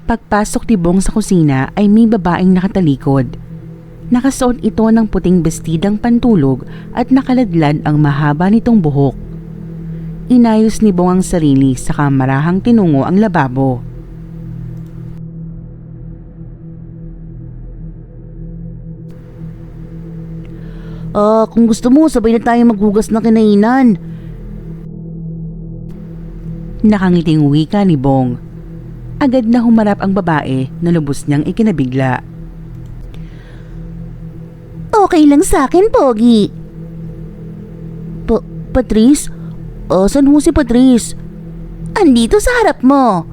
Pagpasok ni Bong sa kusina ay may babaeng nakatalikod. Nakasuot ito ng puting bestidang pantulog at nakaladlad ang mahaba nitong buhok. Inayos ni Bong ang sarili saka marahang tinungo ang lababo. Kung gusto mo, sabay na tayo maghugas ng kinainan. Nakangiting wika ni Bong. Agad na humarap ang babae na lubos niyang ikinabigla. Okay lang sa akin, Pogi. Patrice? Saan ho si Patrice? Andito sa harap mo.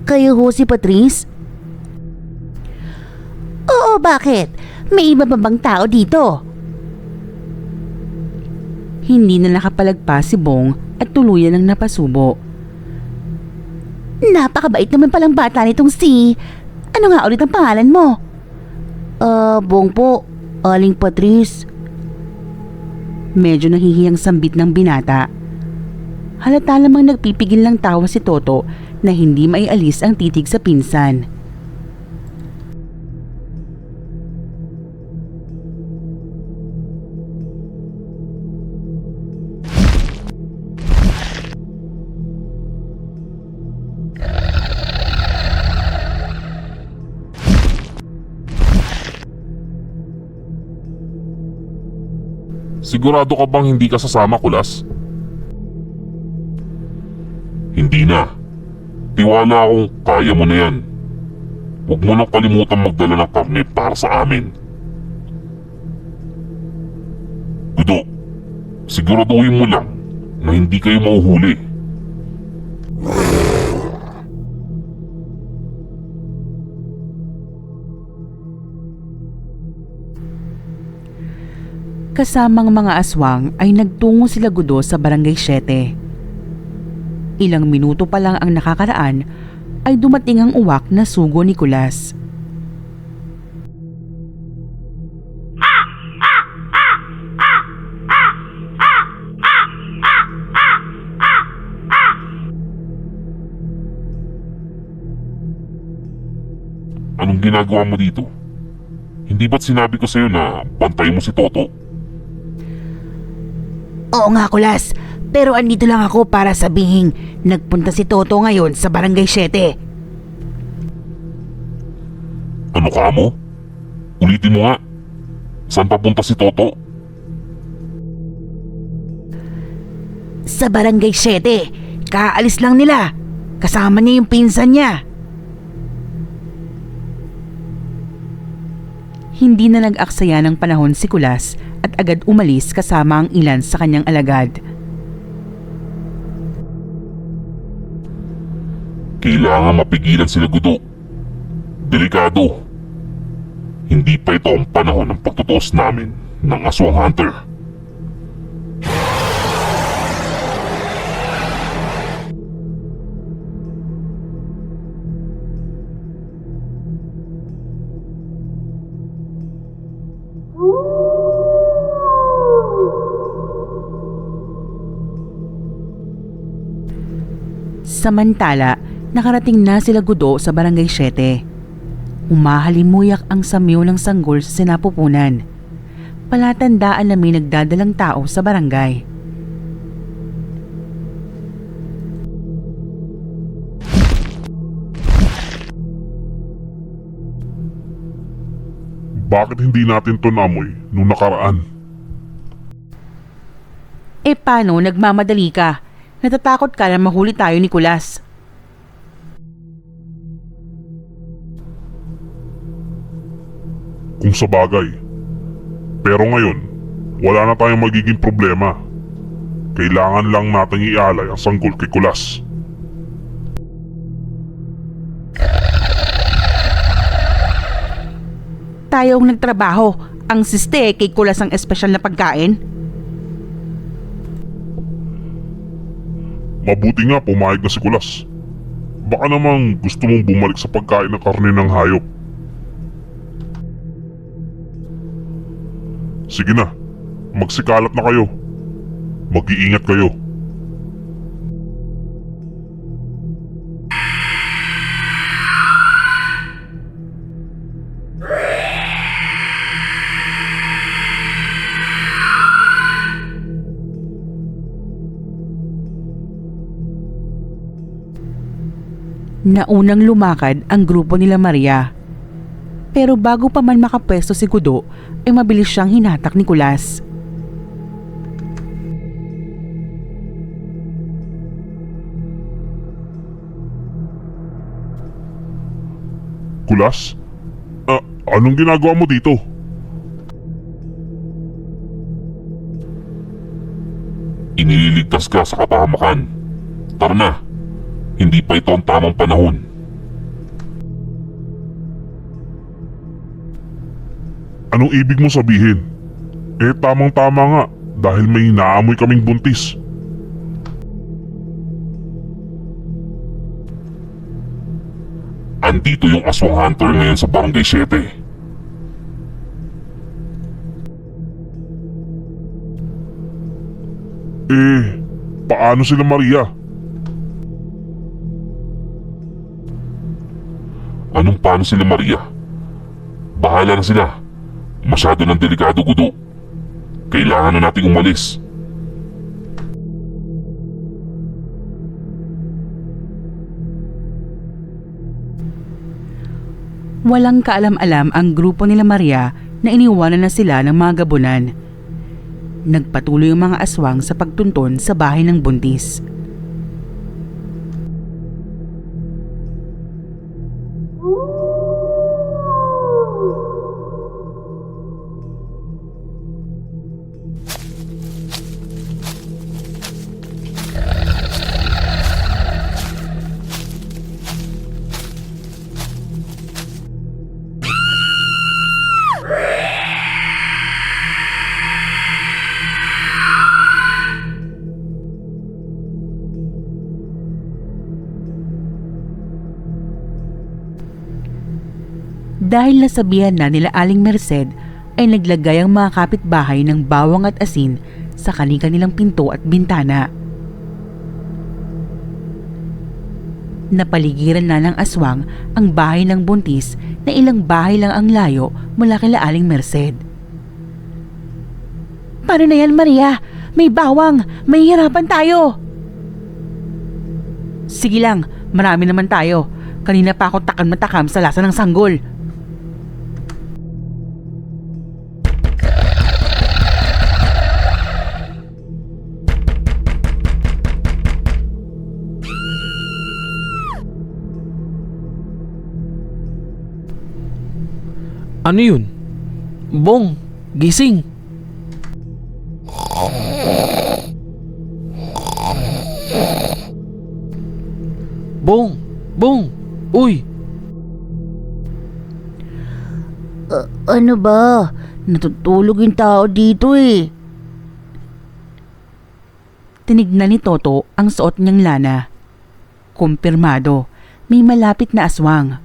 Kayo ho si Patrice? Oo, bakit? May iba pa bang tao dito? Hindi na nakapalagpas si Bong at tuluyan ang napasubo. Napakabait naman palang bata nitong si... Ano nga ulit ang pangalan mo? Bong po. Aling Patrice. Medyo nahihiyang sambit ng binata. Halata lamang nagpipigil ng tawa si Toto na hindi maialis ang titig sa pinsan. Sigurado ka bang hindi ka sasama, Kulas? Hindi na. Tiwala akong kaya mo na yan. Huwag mo nang kalimutan magdala ng karne para sa amin. Gudo, siguraduhin mo lang na hindi kayo mauhuli. Kasamang mga aswang ay nagtungo sila Gudo sa Barangay 7. Ilang minuto pa lang ang nakakaraan ay dumating ang uwak na sugo ni Kulas. Anong ginagawa mo dito? Hindi ba't sinabi ko sa'yo na bantayin mo si Toto? Oo nga, Kulas. Pero andito lang ako para sabihing nagpunta si Toto ngayon sa Barangay 7. Ano ka mo? Ulitin mo nga. Saan papunta si Toto? Sa Barangay 7. Kaalis lang nila. Kasama niya yung pinsan niya. Hindi na nag-aksaya ng panahon si Kulas at agad umalis kasama ang ilan sa kanyang alagad. Kailangan mapigilan sila, Gudo. Delikado. Hindi pa ito ang panahon ng pagtutuos namin ng Aswang Hunter. Samantala, nakarating na sila Gudo sa Barangay 7. Umahalimuyak ang samyo ng sanggol sa sinapupunan. Palatandaan na may nagdadalang tao sa barangay. Bakit hindi natin to namoy nung nakaraan? Paano nagmamadali ka? Natatakot ka na mahuli tayo ni Kulas. Kung sa bagay. Pero ngayon, wala na tayong magiging problema. Kailangan lang natin ialay ang sanggol kay Kulas. Tayong nagtrabaho, ang siste kay Kulas ang espesyal na pagkain. Mabuti nga pumayag na si Kulas. Baka namang gusto mong bumalik sa pagkain ng karne ng hayop. Sige na, magsikalat na kayo. Mag-iingat kayo. Naunang lumakad ang grupo nila Maria. Pero bago pa man makapwesto si Gudo, ay mabilis siyang hinatak ni Kulas. Kulas? Anong ginagawa mo dito? Iniligtas ka sa kapahamakan. Tara na, hindi pa ito ang tamang panahon. Anong ibig mo sabihin? Tamang-tama nga dahil may naamoy kaming buntis. Andito yung aswang hunter ngayon sa Barangay 7. Paano sila Maria? Anong paano sila Maria? Bahala na sila. Masyado ng delikado, Gudo. Kailangan na nating umalis. Walang kaalam-alam ang grupo nila Maria na iniwanan na sila ng mga gabunan. Nagpatuloy ang mga aswang sa pagtunton sa bahay ng buntis. Dahil nasabihan na nila Aling Merced, ay naglagay ang mga kapitbahay ng bawang at asin sa kanilang pinto at bintana. Napaligiran na ng aswang ang bahay ng buntis na ilang bahay lang ang layo mula kila Aling Merced. Paano na yan, Maria? May bawang! May hirapan tayo! Sige lang, marami naman tayo. Kanina pa ako takam-matakam sa lasa ng sanggol. Ano yun? Bong, gising. Bong, Bong, uy. Ano ba? Natutulog yung tao dito eh. Tinignan ni Toto ang suot niyang lana. Kumpirmado, may malapit na aswang.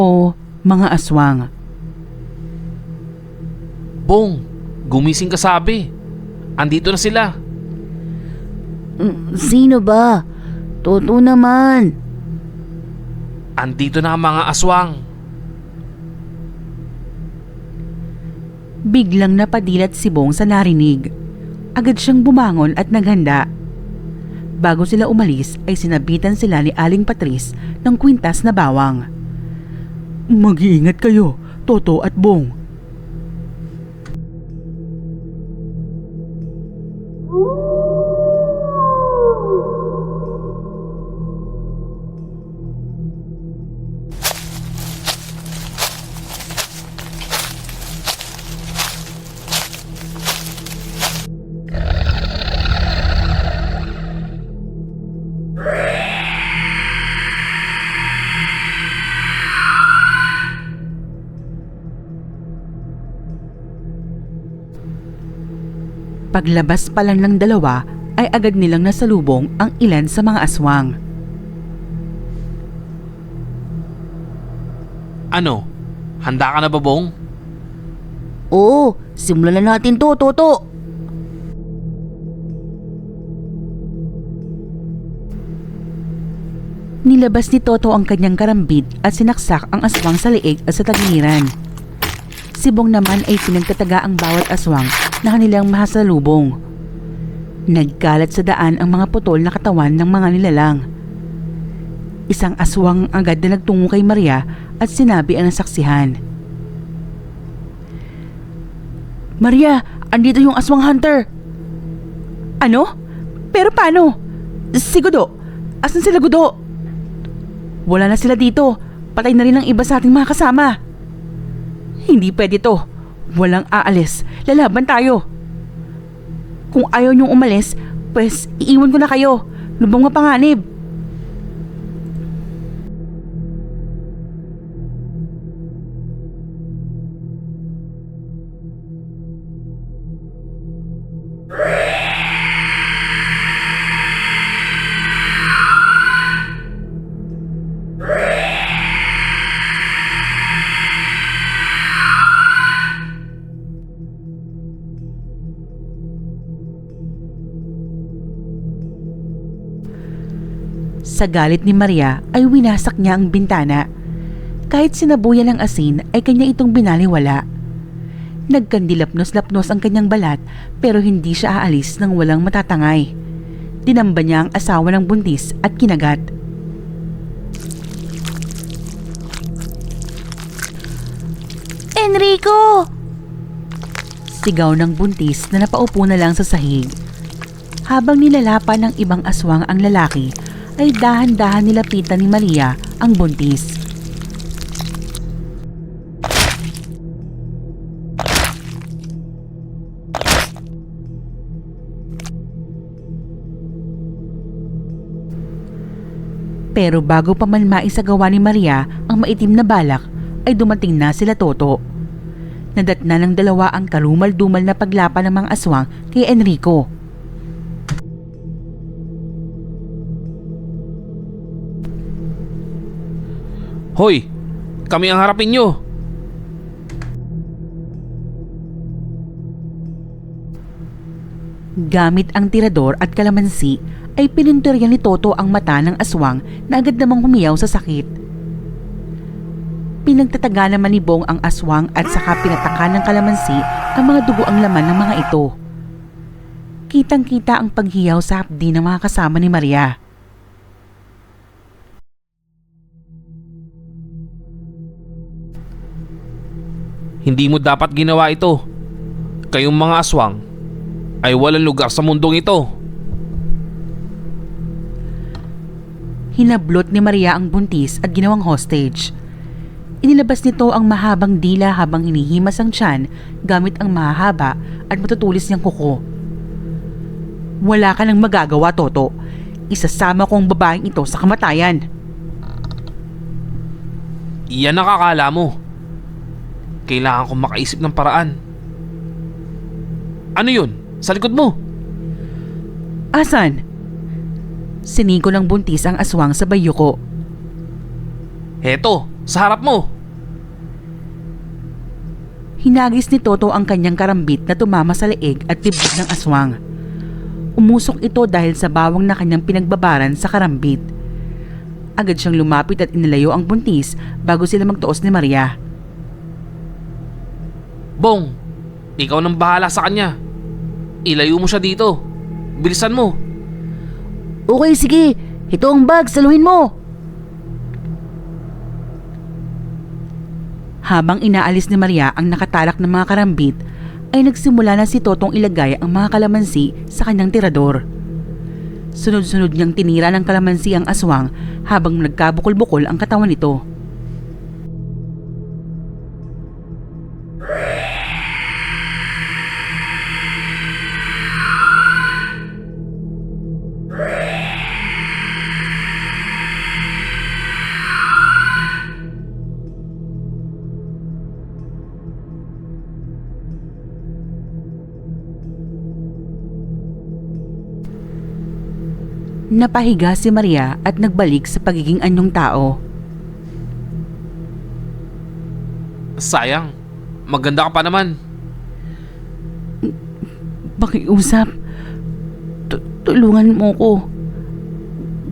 O mga aswang. Bong, gumising ka sabi. Andito na sila. Sino ba? Toto naman. Andito na ang mga aswang. Biglang napadilat si Bong sa narinig. Agad siyang bumangon at naghanda. Bago sila umalis ay sinabitan sila ni Aling Patrice ng kwintas na bawang. Mag-iingat kayo, Toto at Bong. Paglabas pa lang ng dalawa ay agad nilang nasalubong ang ilan sa mga aswang. Ano? Handa ka na ba, Bong? Oo, simulan na natin to, Toto. Nilabas ni Toto ang kanyang karambit at sinaksak ang aswang sa leeg at sa tagiliran. Si Bong naman ay pinagtataga ang bawat aswang na kanilang mahasalubong. Nagkalat sa daan ang mga putol na katawan ng mga nilalang. Isang aswang agad na nagtungo kay Maria at sinabi ang nasaksihan. Maria, andito yung aswang hunter. Ano? Pero paano? Si Gudo. Asan sila Gudo? Wala na sila dito. Patay na rin ang iba sa ating mga kasama. Hindi pwede to. Walang aalis. Lalaban tayo. Kung ayaw niyong umalis, pues iiwan ko na kayo. Lubang mapanganib. Sa galit ni Maria ay winasak niya ang bintana. Kahit sinabuyan ng asin ay kanya itong binaliwala. Nagkandilapnos-lapnos ang kanyang balat pero hindi siya aalis nang walang matatangay. Dinamba niya ang asawa ng buntis at kinagat. Enrico! Sigaw ng buntis na napaupo na lang sa sahig. Habang nilalapan ng ibang aswang ang lalaki, ay dahan-dahan nilapitan ni Maria ang buntis. Pero bago pa man maisagawa ni Maria ang maitim na balak, ay dumating na sila Toto. Nadatna ng dalawa ang karumal-dumal na paglapan ng mga aswang kay Enrico. Hoy! Kami ang harapin nyo! Gamit ang tirador at kalamansi ay pinunturyan ni Toto ang mata ng aswang na agad namang humiyaw sa sakit. Pinagtataga naman ni Bong ang aswang at saka pinatakan ng kalamansi ang mga dugo ang laman ng mga ito. Kitang-kita ang paghiyaw sa hapdi ng mga kasama ni Maria. Hindi mo dapat ginawa ito. Kayong mga aswang ay walang lugar sa mundong ito. Hinablot ni Maria ang buntis at ginawang hostage. Inilabas nito ang mahabang dila habang hinihimas ang tiyan gamit ang mahahaba at matutulis niyang kuko. Wala ka nang magagawa, Toto. Isasama ko ang babaeng ito sa kamatayan. Iyan ang akala mo. Kailangan kong makaisip ng paraan. Ano yun? Sa likod mo? Asan? Siniko ng buntis ang aswang sa bayuko. Heto, sa harap mo. Hinagis ni Toto ang kanyang karambit na tumama sa leeg at dibdib ng aswang. Umusok ito dahil sa bawang na kanyang pinagbabaran sa karambit. Agad siyang lumapit at inilayo ang buntis bago sila magtuos ni Maria. Bong, ikaw nang bahala sa kanya. Ilayo mo siya dito. Bilisan mo. Okay, sige. Ito ang bag, saluhin mo. Habang inaalis ni Maria ang nakatalak ng mga karambit, ay nagsimula na si Totong ilagay ang mga kalamansi sa kanyang tirador. Sunod-sunod niyang tinira ng kalamansi ang aswang habang nagkabukol-bukol ang katawan nito. Napahiga si Maria at nagbalik sa pagiging anyong tao. Sayang, maganda ka pa naman. Pakiusap. Tulungan mo ko.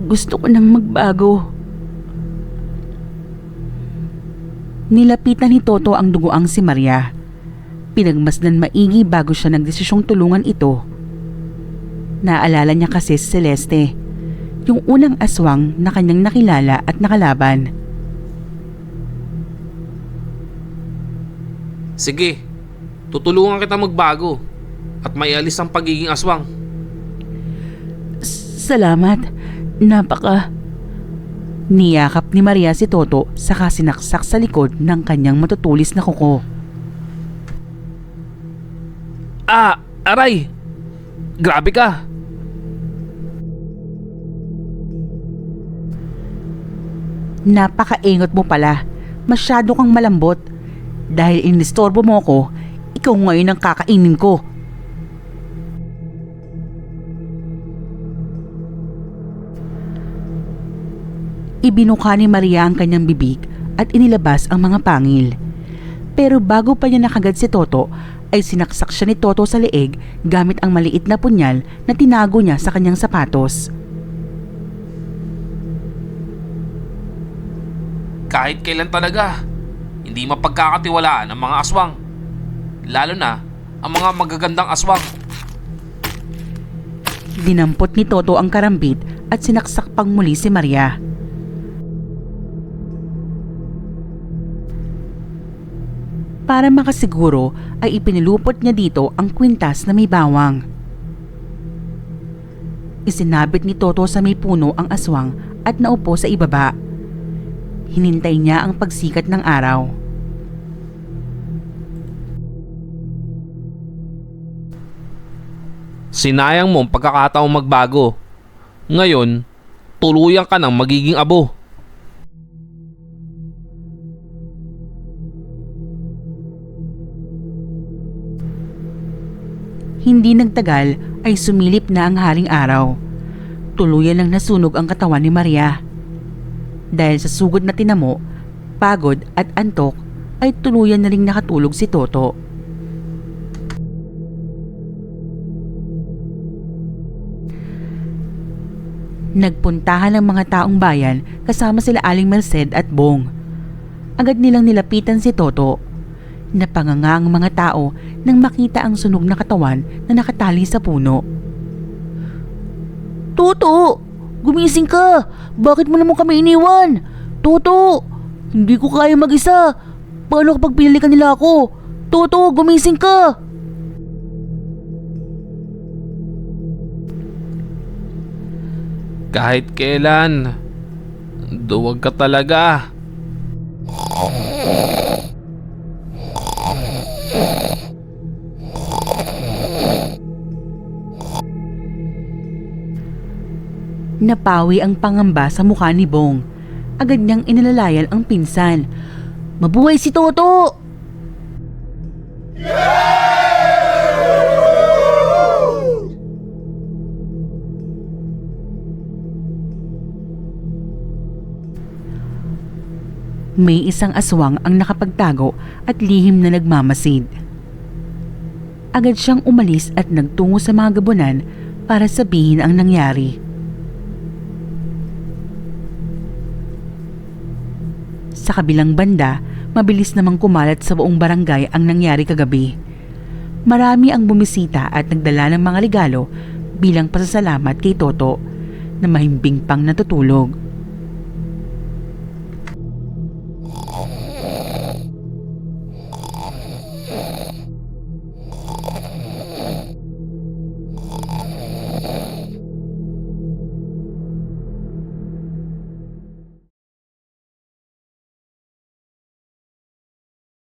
Gusto ko nang magbago. Nilapitan ni Toto ang dugoang si Maria. Pinagmasdan maigi bago siya nagdesisyong tulungan ito. Naalala niya kasi si Celeste. yung unang aswang na kanyang nakilala at nakalaban. Sige, tutulungan kita magbago at maialis ang pagiging aswang. Salamat. Niyakap ni Maria si Toto saka sinaksak sa likod ng kanyang matutulis na kuko. Aray! Grabe ka! Napakaingot mo pala. Masyado kang malambot. Dahil inistorbo mo ko, ikaw ngayon ang kakainin ko. Ibinuka ni Maria ang kanyang bibig at inilabas ang mga pangil. Pero bago pa niya nakagad si Toto, ay sinaksak siya ni Toto sa leeg gamit ang maliit na punyal na tinago niya sa kanyang sapatos. Kahit kailan talaga, hindi mapagkakatiwalaan ang mga aswang. Lalo na ang mga magagandang aswang. Dinampot ni Toto ang karambit at sinaksak pang muli si Maria. Para makasiguro ay ipinulupot niya dito ang kwintas na may bawang. Isinabit ni Toto sa may puno ang aswang at naupo sa ibaba. Hinintay niya ang pagsikat ng araw. Sinayang mo ang pagkakataong magbago. Ngayon, tuluyan ka ng magiging abo. Hindi nagtagal ay sumilip na ang haring araw. Tuluyan lang nasunog ang katawan ni Maria. Dahil sa sugod na tinamo, pagod at antok ay tuluyan na ring nakatulog si Toto. Nagpuntahan ang mga taong bayan kasama sila Aling Merced at Bong. Agad nilang nilapitan si Toto. Napanganga ang mga tao nang makita ang sunog na katawan na nakatali sa puno. Toto! Gumising ka! Bakit mo naman kami iniwan? Toto! Hindi ko kaya mag-isa! Paano kapag pinili ka nila ako? Toto! Gumising ka! Kahit kailan, duwag ka talaga. Napawi ang pangamba sa mukha ni Bong. Agad niyang inalalayan ang pinsan. Mabuhay si Toto! May isang aswang ang nakapagtago at lihim na nagmamasid. Agad siyang umalis at nagtungo sa mga gabunan para sabihin ang nangyari. Sa kabilang banda, mabilis namang kumalat sa buong barangay ang nangyari kagabi. Marami ang bumisita at nagdala ng mga regalo bilang pasasalamat kay Toto na mahimbing pang natutulog.